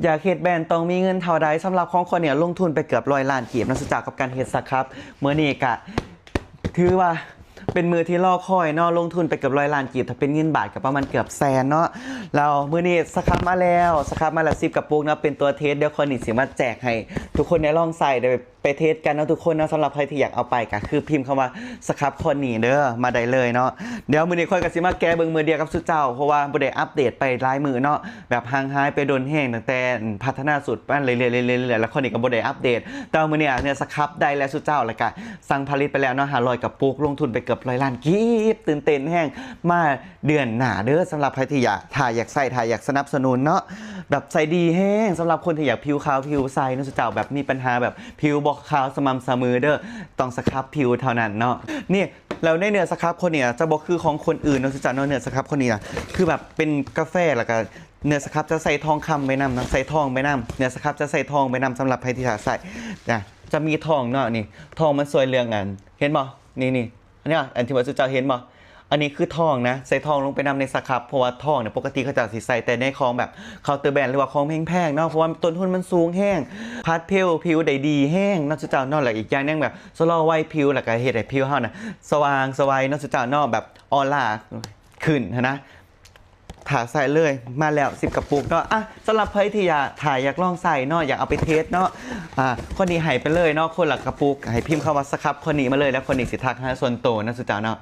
อยากเฮ็ดแบรนด์ต้องมีเงินเท่าใดสำหรับของคนเนี่ยลงทุนไปเกือบ100 ล้านกีบนักศึกษากับการเฮ็ดสครับเมื่อนี้ก็ถือว่าเป็นมือที่รอคอยเนาะลงทุนไปเกือบ100 ล้านกีบถ้าเป็นเงินบาทก็ประมาณเกือบแสนเนาะเรามื้อนี้สครับมาแล้วสครับมาแล้ว10 กระปุกเนาะเป็นตัวเทสเดี๋ยวคนนี้สิมาแจกให้ทุกคนได้ลองใส่ได้ไปเทสกันเนาะทุกคนเนาะสำหรับใครที่อยากเอาไปก็คือพิมพ์คำว่าสครับคนนี้เด้อมาได้เลยเนาะเดี๋ยวมื้อนี้ค่อยก็สิมาแก้เบิ่งมือเดียวกับสุเจ้าเพราะว่าบ่ได้อัปเดตไปหลายมื้อเนาะแบบห่างหายไปโดนแห้งตั้งแต่พัฒนาสูตรปั้นเรื่อยๆแล้วคนนี้ก็บ่ได้อัปเดตแต่มื้อนี้เนี่ยสครับได้แล้วสุเจ้าแล้วก็สั่งผลิตไปแล้วเนาะ500 กระปุกลงทุนไปเกือบ100 ล้านกีบตื่นเต้นแห้งมาเดือนหน้าเด้อสำหรับใครที่อยากอยากใส่อยากสนับสนุนเนาะแบบใส่ดีแห้งสำหรับคนที่อยากผิวขาวผิวใสเนาะสุเจ้าแบบมีปัญหาแบบผิวบ่ขาวสม่ำเสมอเด้อต้องสครับผิวเท่านั้นเนาะนี่แล้วในเนื้อสครับคนเนี่ยจะบ่คือของคนอื่นเนาะสุเจ้าเนาะเนื้อสครับคนนี้นะคือแบบเป็นกาแฟแล้วก็เนื้อสครับจะใส่ทองคำไปนำนะใส่ทองไปนำเนื้อสครับจะใส่ทองไปนำสำหรับใครที่อยากใส่นะจะมีทองเนาะนี่ทองมันสวยเรืองกันเห็นบ่นี่อันนี้อันที่ว่าสุเจ้าเห็นบ่อันนี้คือทองนะใส่ทองลงไปนำในสครับเพราะว่าทองเนี่ยปกติเขาจะใส่แต่ในของแบบเคาน์เตอร์แบรนด์หรือว่าของแพงๆเนาะเพราะว่าต้นทุนมันสูงแห้งพัดผิวได้ดีแห้งนอกจากเจ้านอกหลักอีกอย่างนึงแบบสโลว์ไวผิวแล้วก็เฮ็ดให้ผิวเฮาน่ะสว่างสวัยนอกจากเจ้านอกแบบออร่าขึ้นนะถ่าใส่เลยมาแล้ว10 กระปุกเนาะสำหรับใครที่อยากลองใส่เนาะอยากเอาไปเทสเนาะคนนี้ให้ไปเลยเนาะคนละกระปุกให้พิมพ์คำว่าสครับคนนี้มาเลยแล้วคนนี้สิทักหาส่วนโตนะสุดจ้าเนาะ